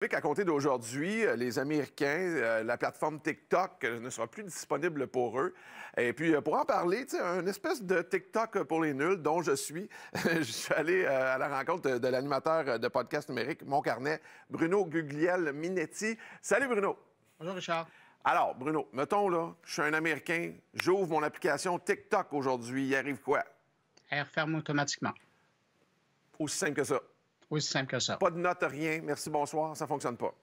À compter d'aujourd'hui, les Américains, la plateforme TikTok ne sera plus disponible pour eux. Et puis, pour en parler, une espèce de TikTok pour les nuls dont je suis. Je suis allé à la rencontre de l'animateur de podcast numérique Mon Carnet, Bruno Gugliel-Minetti. Salut, Bruno. Bonjour, Richard. Alors, Bruno, mettons, là, je suis un Américain, j'ouvre mon application TikTok aujourd'hui. Il arrive quoi? Elle referme automatiquement. Aussi simple que ça. Aussi simple que ça. Pas de note, rien. Merci, bonsoir. Ça fonctionne pas.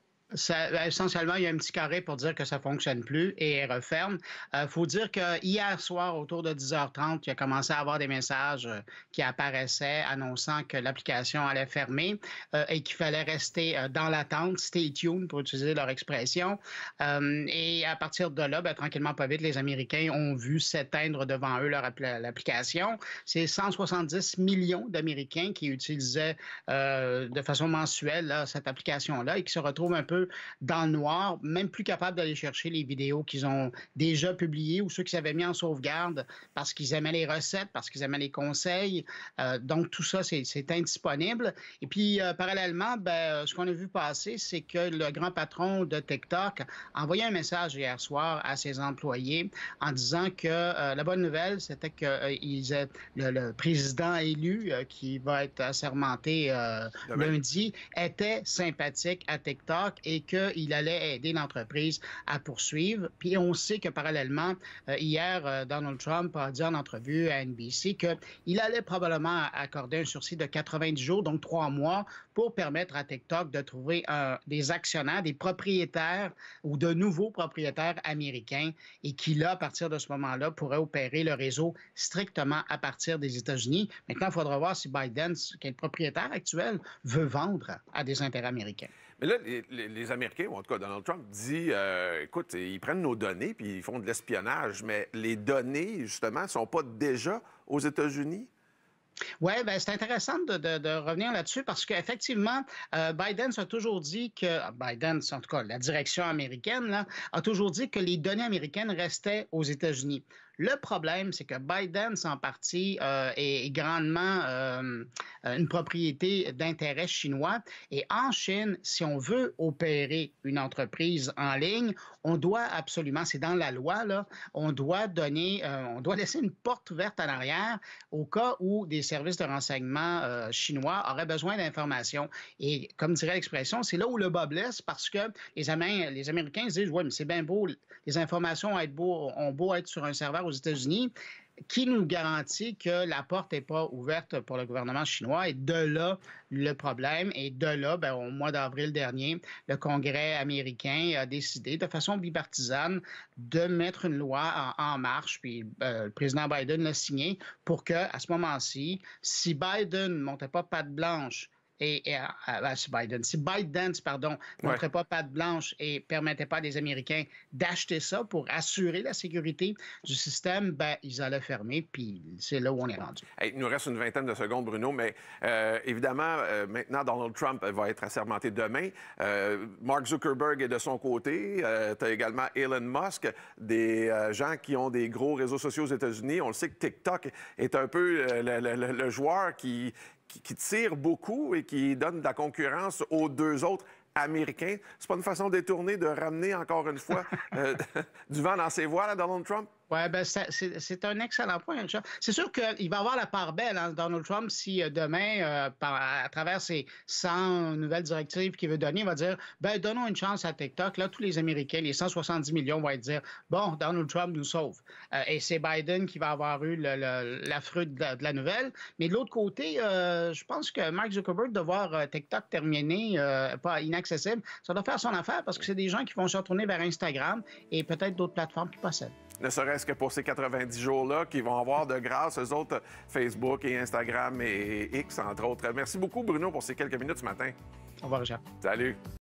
Essentiellement, il y a un petit carré pour dire que ça ne fonctionne plus et elle referme. Il faut dire que hier soir, autour de 10h30, il a commencé à avoir des messages qui apparaissaient annonçant que l'application allait fermer et qu'il fallait rester dans l'attente, stay tuned pour utiliser leur expression. Et à partir de là, tranquillement, pas vite, les Américains ont vu s'éteindre devant eux l'application. C'est 170 millions d'Américains qui utilisaient de façon mensuelle là, cette application-là et qui se retrouvent un peu dans le noir, même plus capables d'aller chercher les vidéos qu'ils ont déjà publiées ou ceux qu'ils avaient mis en sauvegarde parce qu'ils aimaient les recettes, parce qu'ils aimaient les conseils. Donc, tout ça, c'est indisponible. Et puis, parallèlement, ce qu'on a vu passer, c'est que le grand patron de TikTok a envoyé un message hier soir à ses employés en disant que la bonne nouvelle, c'était que le président élu qui va être assermenté lundi était sympathique à TikTok et qu'il allait aider l'entreprise à poursuivre. Puis on sait que parallèlement, hier, Donald Trump a dit en entrevue à NBC qu'il allait probablement accorder un sursis de 90 jours, donc 3 mois, pour permettre à TikTok de trouver des actionnaires, des propriétaires ou de nouveaux propriétaires américains et qui, là, à partir de ce moment-là, pourraient opérer le réseau strictement à partir des États-Unis. Maintenant, il faudra voir si Biden, qui est le propriétaire actuel, veut vendre à des intérêts américains. Mais là, les Américains, ou en tout cas Donald Trump, dit écoute, ils prennent nos données puis ils font de l'espionnage, mais les données, justement, ne sont pas déjà aux États-Unis? Oui, c'est intéressant de revenir là-dessus parce qu'effectivement, Biden a toujours dit que, Biden, en tout cas la direction américaine, là, a toujours dit que les données américaines restaient aux États-Unis. Le problème, c'est que Biden, en partie, est grandement une propriété d'intérêt chinois. Et en Chine, si on veut opérer une entreprise en ligne, on doit absolument, c'est dans la loi, là, on doit laisser une porte ouverte en arrière au cas où des services de renseignement chinois auraient besoin d'informations. Et comme dirait l'expression, c'est là où le bas blesse parce que les Américains se disent, oui, mais c'est bien beau, les informations ont beau être sur un serveur aux États-Unis, qui nous garantit que la porte n'est pas ouverte pour le gouvernement chinois. Et de là, le problème. Et de là, au mois d'avril dernier, le Congrès américain a décidé de façon bipartisane de mettre une loi en marche. Puis le président Biden l'a signé pour que, à ce moment-ci, si Biden ne montait pas patte blanche, si Biden, montrait pas patte blanche et permettait pas à des Américains d'acheter ça pour assurer la sécurité du système, ils allaient fermer, puis c'est là où on est rendu. Hey, il nous reste une vingtaine de secondes, Bruno, mais évidemment, maintenant, Donald Trump va être assermenté demain. Mark Zuckerberg est de son côté. Tu as également Elon Musk, des gens qui ont des gros réseaux sociaux aux États-Unis. On le sait que TikTok est un peu le joueur qui tire beaucoup et qui donne de la concurrence aux deux autres Américains. C'est pas une façon détournée de ramener encore une fois du vent dans ses voiles à Donald Trump? Oui, c'est un excellent point, Richard. C'est sûr qu'il va avoir la part belle, Donald Trump, si demain, à travers ses 100 nouvelles directives qu'il veut donner, il va dire, donnons une chance à TikTok. Là, tous les Américains, les 170 millions vont dire, bon, Donald Trump nous sauve. Et c'est Biden qui va avoir eu l'affreux de la nouvelle. Mais de l'autre côté, je pense que Mark Zuckerberg, de voir TikTok terminé, pas inaccessible, ça doit faire son affaire parce que c'est des gens qui vont se retourner vers Instagram et peut-être d'autres plateformes qui possèdent. Ne serait-ce que pour ces 90 jours-là, qui vont avoir de grâce, eux autres, Facebook et Instagram et X, entre autres. Merci beaucoup, Bruno, pour ces quelques minutes ce matin. Au revoir, Richard. Salut.